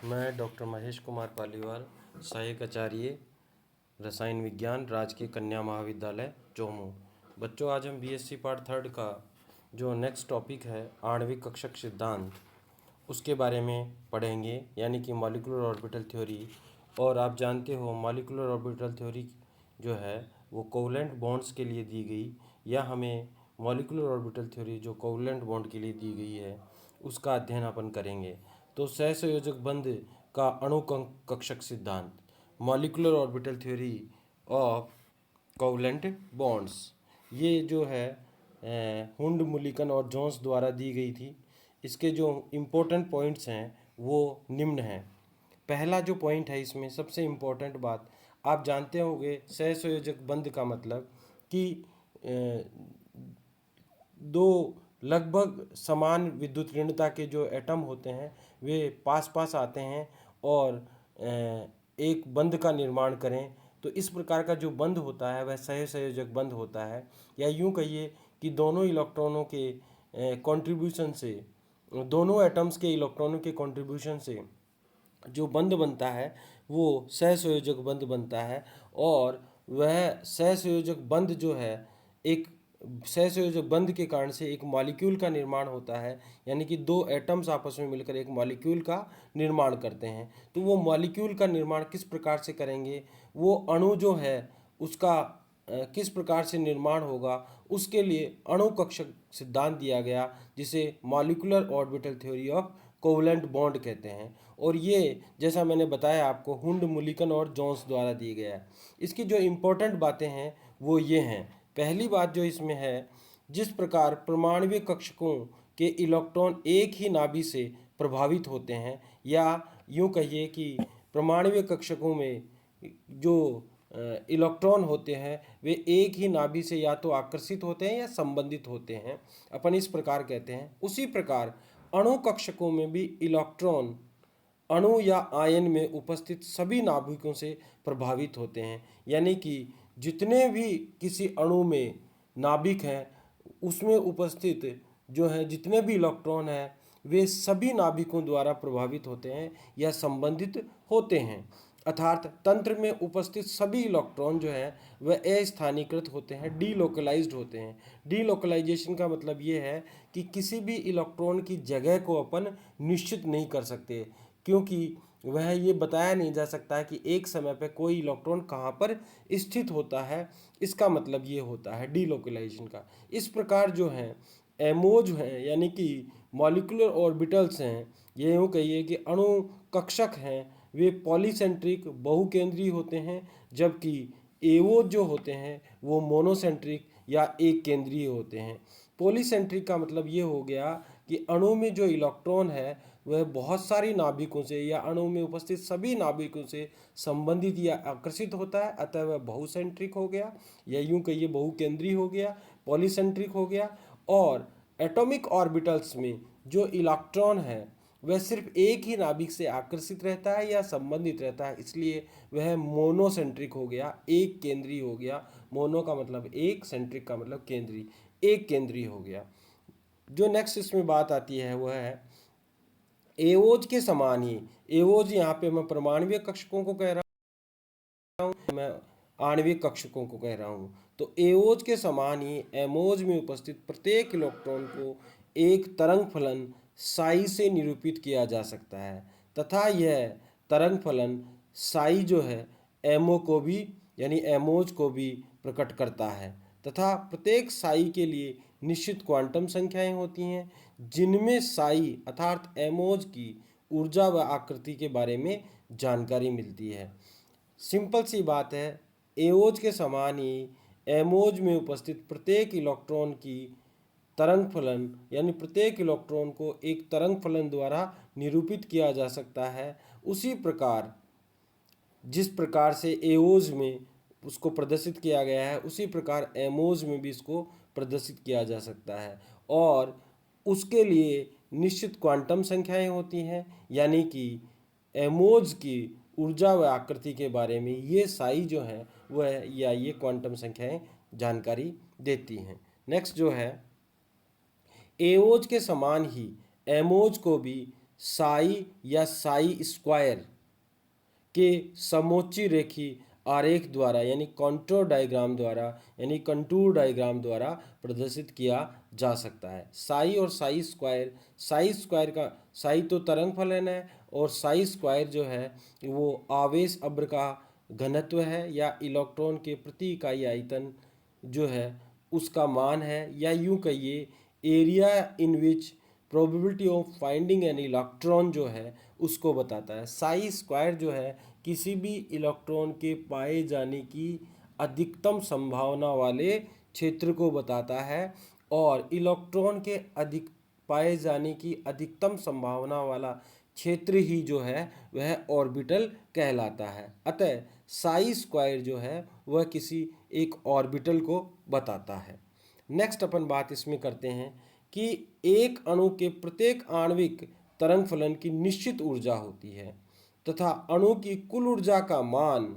मैं डॉक्टर महेश कुमार पालीवाल, सहायक आचार्य रसायन विज्ञान, राजकीय कन्या महाविद्यालय चोमू। बच्चों, आज हम बीएससी पार्ट थर्ड का जो नेक्स्ट टॉपिक है आणविक कक्षक सिद्धांत, उसके बारे में पढ़ेंगे, यानी कि मॉलिक्यूलर ऑर्बिटल थ्योरी। और आप जानते हो मॉलिक्यूलर ऑर्बिटल थ्योरी जो है वो कोवलेंट बॉन्ड्स के लिए दी गई, या हमें मॉलिक्यूलर ऑर्बिटल थ्योरी जो कोवलेंट बॉन्ड के लिए दी गई है उसका अध्ययन अपन करेंगे। तो सहसंयोजक बंध का अणु कक्षक सिद्धांत, molecular orbital theory of covalent bonds, ये जो है हुंड, मुलिकन और जोन्स द्वारा दी गई थी। इसके जो इम्पोर्टेंट पॉइंट्स हैं वो निम्न हैं। पहला जो पॉइंट है इसमें सबसे इम्पोर्टेंट बात, आप जानते होंगे सहसंयोजक बंध का मतलब कि दो लगभग समान विद्युत ऋणता के जो एटम होते हैं वे पास पास आते हैं और एक बंध का निर्माण करें। तो इस प्रकार का जो बंध होता है वह सहसंयोजक बंध होता है, या यूं कहिए कि दोनों इलेक्ट्रॉनों के कंट्रीब्यूशन से, दोनों एटम्स के इलेक्ट्रॉनों के कंट्रीब्यूशन से जो बंध बनता है वो सहसंयोजक बंध बनता है। और वह सहसंयोजक बंध जो है, एक सहसंयोजक बंध के कारण से एक मॉलिक्यूल का निर्माण होता है, यानी कि दो एटम्स आपस में मिलकर एक मॉलिक्यूल का निर्माण करते हैं। तो वो मॉलिक्यूल का निर्माण किस प्रकार से करेंगे, वो अणु जो है उसका किस प्रकार से निर्माण होगा, उसके लिए अणु कक्षक सिद्धांत दिया गया, जिसे molecular orbital theory of covalent bond कहते हैं। और ये जैसा मैंने बताया आपको हुंड, मुलिकन और जोन्स द्वारा दिया गया है। इसकी जो इम्पोर्टेंट बातें हैं वो ये हैं। पहली बात जो इसमें है, जिस प्रकार परमाणु कक्षकों के इलेक्ट्रॉन एक ही नाभि से प्रभावित होते हैं, या यूं कहिए कि परमाणु कक्षकों में जो इलेक्ट्रॉन होते हैं वे एक ही नाभि से या तो आकर्षित होते हैं या संबंधित होते हैं, अपन इस प्रकार कहते हैं। उसी प्रकार अणु कक्षकों में भी इलेक्ट्रॉन अणु या आयन में उपस्थित सभी नाभिकों से प्रभावित होते हैं, यानी कि जितने भी किसी अणु में नाभिक हैं उसमें उपस्थित जो है जितने भी इलेक्ट्रॉन हैं वे सभी नाभिकों द्वारा प्रभावित होते हैं या संबंधित होते हैं। अर्थात तंत्र में उपस्थित सभी इलेक्ट्रॉन जो है वह अस्थानीकृत होते हैं, डीलोकलाइज्ड होते हैं। डीलोकलाइजेशन का मतलब ये है कि किसी भी इलेक्ट्रॉन की जगह को अपन निश्चित नहीं कर सकते, क्योंकि वह ये बताया नहीं जा सकता है कि एक समय पर कोई इलेक्ट्रॉन कहाँ पर स्थित होता है। इसका मतलब ये होता है डीलोकलाइजेशन का। इस प्रकार जो है एमोज हैं, यानी कि मॉलिक्यूलर ऑर्बिटल्स हैं, ये यूँ कहिए कि अणु कक्षक हैं, वे पॉलीसेंट्रिक बहुकेंद्रीय होते हैं, जबकि एवोज जो होते हैं वो मोनोसेंट्रिक या एक केंद्रीय होते हैं। पॉलीसेंट्रिक का मतलब ये हो गया कि अणु में जो इलेक्ट्रॉन है वह बहुत सारी नाभिकों से या अणु में उपस्थित सभी नाभिकों से संबंधित या आकर्षित होता है, अतः वह बहुसेंट्रिक हो गया, या यूं कहिए बहुकेंद्रीय हो गया, पॉलीसेंट्रिक हो गया। और एटॉमिक ऑर्बिटल्स में जो इलेक्ट्रॉन है वह सिर्फ एक ही नाभिक से आकर्षित रहता है या संबंधित रहता है, इसलिए वह मोनोसेंट्रिक हो गया, एक केंद्रीय हो गया। मोनो का मतलब एक, सेंट्रिक का मतलब केंद्रीय, एक केंद्रीय हो गया। जो नेक्स्ट इसमें बात आती है वह है एवोज के समान ही। एवोज यहाँ पे मैं परमाणु कक्षकों को कह रहा हूँ, मैं आणविक कक्षकों को कह रहा हूँ। तो एवोज के समान ही एमोज में उपस्थित प्रत्येक इलेक्ट्रॉन को एक तरंग फलन साई से निरूपित किया जा सकता है, तथा यह तरंग फलन साई जो है एमओ को भी, यानी एमोज को भी प्रकट करता है। तथा प्रत्येक साई के लिए निश्चित क्वांटम संख्याएं होती हैं, जिनमें साई अर्थात एमोज की ऊर्जा व आकृति के बारे में जानकारी मिलती है। सिंपल सी बात है, एओज के समान ही एमोज में उपस्थित प्रत्येक इलेक्ट्रॉन की तरंग फलन, यानी प्रत्येक इलेक्ट्रॉन को एक तरंग फलन द्वारा निरूपित किया जा सकता है। उसी प्रकार जिस प्रकार से एओज में उसको प्रदर्शित किया गया है, उसी प्रकार एमोज में भी इसको प्रदर्शित किया जा सकता है। और उसके लिए निश्चित क्वांटम संख्याएं होती हैं, यानी कि एमोज की ऊर्जा व आकृति के बारे में ये साई जो है वह या ये क्वांटम संख्याएं जानकारी देती हैं। नेक्स्ट जो है एओज के समान ही एमोज को भी साई या साई स्क्वायर के समोच्च रेखी आरेख द्वारा यानी कॉन्टूर डायग्राम द्वारा यानी कंटूर डायग्राम द्वारा प्रदर्शित किया जा सकता है। साई और साई स्क्वायर का साई तो तरंग फलन है और साई स्क्वायर जो है वो आवेश अब्र का घनत्व है या इलेक्ट्रॉन के प्रति इकाई आयतन जो है उसका मान है, या यूं कहिए area in which probability of finding an electron जो है उसको बताता है। साई स्क्वायर जो है किसी भी इलेक्ट्रॉन के पाए जाने की अधिकतम संभावना वाले क्षेत्र को बताता है और इलेक्ट्रॉन के अधिक पाए जाने की अधिकतम संभावना वाला क्षेत्र ही जो है वह ऑर्बिटल कहलाता है। अतः साई स्क्वायर जो है वह किसी एक ऑर्बिटल को बताता है। नेक्स्ट अपन बात इसमें करते हैं कि एक अणु के प्रत्येक आणविक तरंग फलन की निश्चित ऊर्जा होती है तथा अणु की कुल ऊर्जा का मान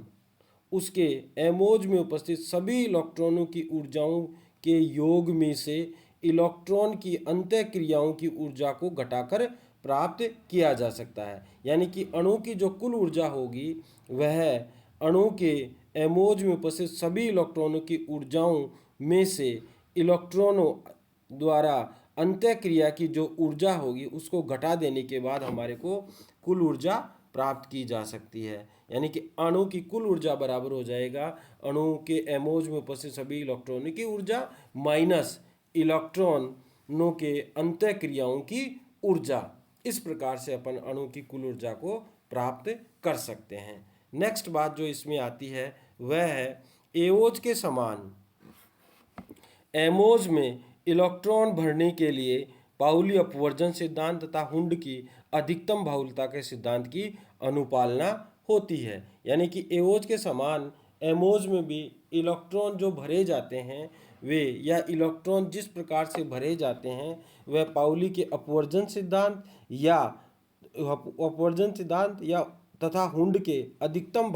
उसके एमोज में उपस्थित सभी इलेक्ट्रॉनों की ऊर्जाओं के योग में से इलेक्ट्रॉन की अंतः क्रियाओं की ऊर्जा को घटाकर प्राप्त किया जा सकता है। यानी कि अणु की जो कुल ऊर्जा होगी वह अणु के एमोज में उपस्थित सभी इलेक्ट्रॉनों की ऊर्जाओं में से इलेक्ट्रॉनों द्वारा अंतः क्रिया की जो ऊर्जा होगी उसको घटा देने के बाद हमारे को कुल ऊर्जा प्राप्त की जा सकती है। यानी कि अणु की कुल ऊर्जा बराबर हो जाएगा अणु के एमोज में उपस्थित सभी इलेक्ट्रॉनों की ऊर्जा माइनस इलेक्ट्रॉनों के अंतः क्रियाओं की ऊर्जा। इस प्रकार से अपन अणु की कुल ऊर्जा को प्राप्त कर सकते हैं। नेक्स्ट बात जो इसमें आती है वह है एओज के समान एमोज में इलेक्ट्रॉन भरने के लिए पाउली अपवर्जन सिद्धांत तथा हुंड की अधिकतम बाहुल्यता के सिद्धांत की अनुपालना होती है। यानी कि एओज के समान एमोज में भी इलेक्ट्रॉन जो भरे जाते हैं वे या इलेक्ट्रॉन जिस प्रकार से भरे जाते हैं वह पाउली के अपवर्जन सिद्धांत या तथा हुंड के अधिकतम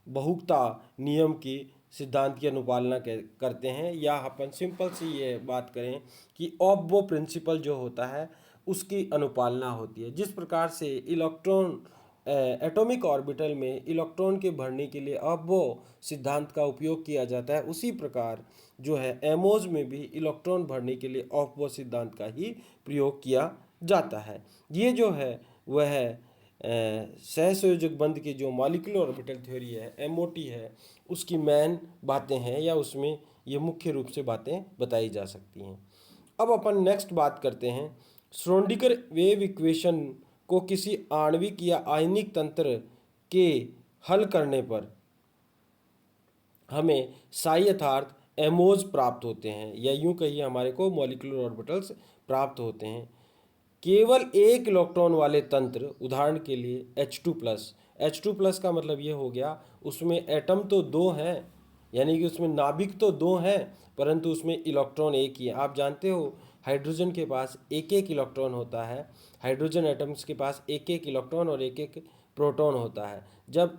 बहुलता नियम की सिद्धांत की अनुपालना करते हैं। या अपन सिंपल सी ये बात करें कि ऑब्बो प्रिंसिपल जो होता है उसकी अनुपालना होती है। जिस प्रकार से इलेक्ट्रॉन एटॉमिक ऑर्बिटल में इलेक्ट्रॉन के भरने के लिए ऑब्बो सिद्धांत का उपयोग किया जाता है, उसी प्रकार जो है एमोज में भी इलेक्ट्रॉन भरने के लिए ऑब्बो सिद्धांत का ही प्रयोग किया जाता है। ये जो है वह सहसंयोजक बंध की जो मॉलिक्यूलर ऑर्बिटल थ्योरी है एमओटी है उसकी मेन बातें हैं या उसमें ये मुख्य रूप से बातें बताई जा सकती हैं। अब अपन नेक्स्ट बात करते हैं श्रोडिंगर वेव इक्वेशन को किसी आणविक या आयनिक तंत्र के हल करने पर हमें साई अर्थात एमोज प्राप्त होते हैं या यूं कहिए हमारे को मॉलिक्यूलर ऑर्बिटल्स प्राप्त होते हैं। केवल एक इलेक्ट्रॉन वाले तंत्र उदाहरण के लिए H2+ का मतलब ये हो गया उसमें एटम तो दो हैं यानी कि उसमें नाभिक तो दो हैं परंतु उसमें इलेक्ट्रॉन एक ही है। आप जानते हो हाइड्रोजन के पास एक एक इलेक्ट्रॉन होता है, हाइड्रोजन एटम्स के पास एक एक इलेक्ट्रॉन और एक एक प्रोटॉन होता है। जब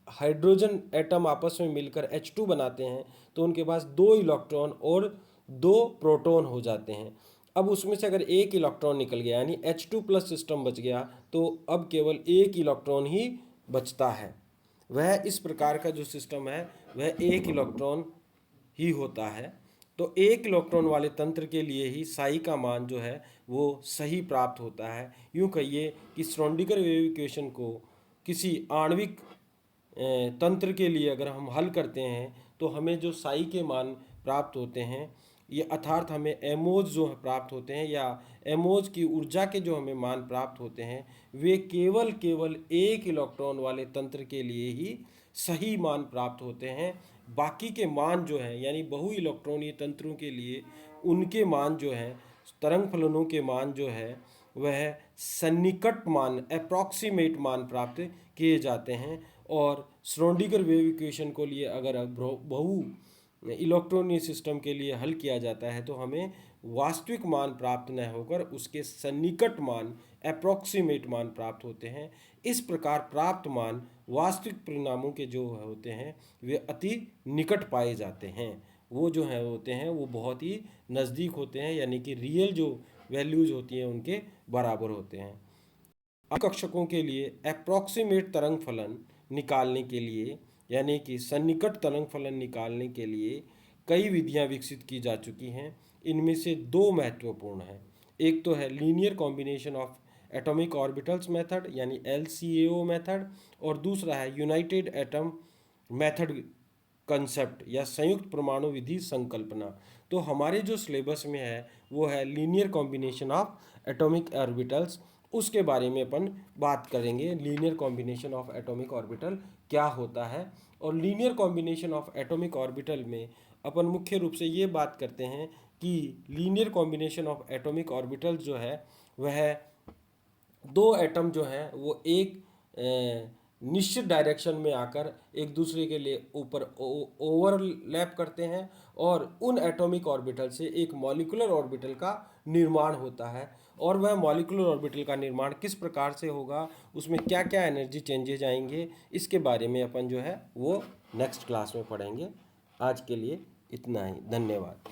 हाइड्रोजन एटम आपस में मिलकर H2 बनाते हैं तो उनके पास दो इलेक्ट्रॉन और दो प्रोटॉन हो जाते हैं। अब उसमें से अगर एक इलेक्ट्रॉन निकल गया यानी H2+ सिस्टम बच गया तो अब केवल एक इलेक्ट्रॉन ही बचता है। वह इस प्रकार का जो सिस्टम है वह एक इलेक्ट्रॉन ही होता है। तो एक इलेक्ट्रॉन वाले तंत्र के लिए ही साई का मान जो है वो सही प्राप्त होता है। यूँ कहिए कि श्रोडिंगर वेव इक्वेशन को किसी आणविक तंत्र के लिए अगर हम हल करते हैं तो हमें जो साई के मान प्राप्त होते हैं ये अर्थात हमें एमोज जो प्राप्त होते हैं या एमोज की ऊर्जा के जो हमें मान प्राप्त होते हैं वे केवल एक इलेक्ट्रॉन वाले तंत्र के लिए ही सही मान प्राप्त होते हैं। बाकी के मान जो हैं यानी बहु इलेक्ट्रॉनीय तंत्रों के लिए उनके मान जो हैं तरंग फलनों के मान जो है वह सन्निकट मान अप्रॉक्सीमेट मान प्राप्त किए जाते हैं। और श्रोडिंगर वेव इक्वेशन को लिए अगर बहु इलेक्ट्रॉनीय सिस्टम के लिए हल किया जाता है तो हमें वास्तविक मान प्राप्त न होकर उसके सन्निकट मान अप्रॉक्सीमेट मान प्राप्त होते हैं। इस प्रकार प्राप्त मान वास्तविक परिणामों के जो होते हैं वे अति निकट पाए जाते हैं। वो जो है होते हैं वो बहुत ही नज़दीक होते हैं यानी कि रियल जो वैल्यूज़ होती हैं उनके बराबर होते हैं। कक्षकों के लिए अप्रॉक्सीमेट तरंग फलन निकालने के लिए, यानी कि सन्निकट तरंग फलन निकालने के लिए कई विधियां विकसित की जा चुकी हैं। इनमें से दो महत्वपूर्ण हैं। एक तो है linear combination of atomic orbitals method यानी LCAO मेथड, और दूसरा है यूनाइटेड एटम मेथड कंसेप्ट या संयुक्त परमाणु विधि संकल्पना। तो हमारे जो सिलेबस में है वो है linear combination of atomic orbitals. उसके बारे में अपन बात करेंगे, linear combination of atomic orbital क्या होता है। और linear combination of atomic orbital में अपन मुख्य रूप से ये बात करते हैं कि linear combination of atomic orbital जो है वह दो एटम जो हैं वो एक निश्चित डायरेक्शन में आकर एक दूसरे के लिए ऊपर ओवरलैप करते हैं, और उन एटॉमिक ऑर्बिटल से एक मॉलिक्यूलर ऑर्बिटल का निर्माण होता है। और वह मॉलिक्यूलर ऑर्बिटल का निर्माण किस प्रकार से होगा, उसमें क्या क्या एनर्जी चेंजेज आएंगे, इसके बारे में अपन जो है वो नेक्स्ट क्लास में पढ़ेंगे। आज के लिए इतना ही, धन्यवाद।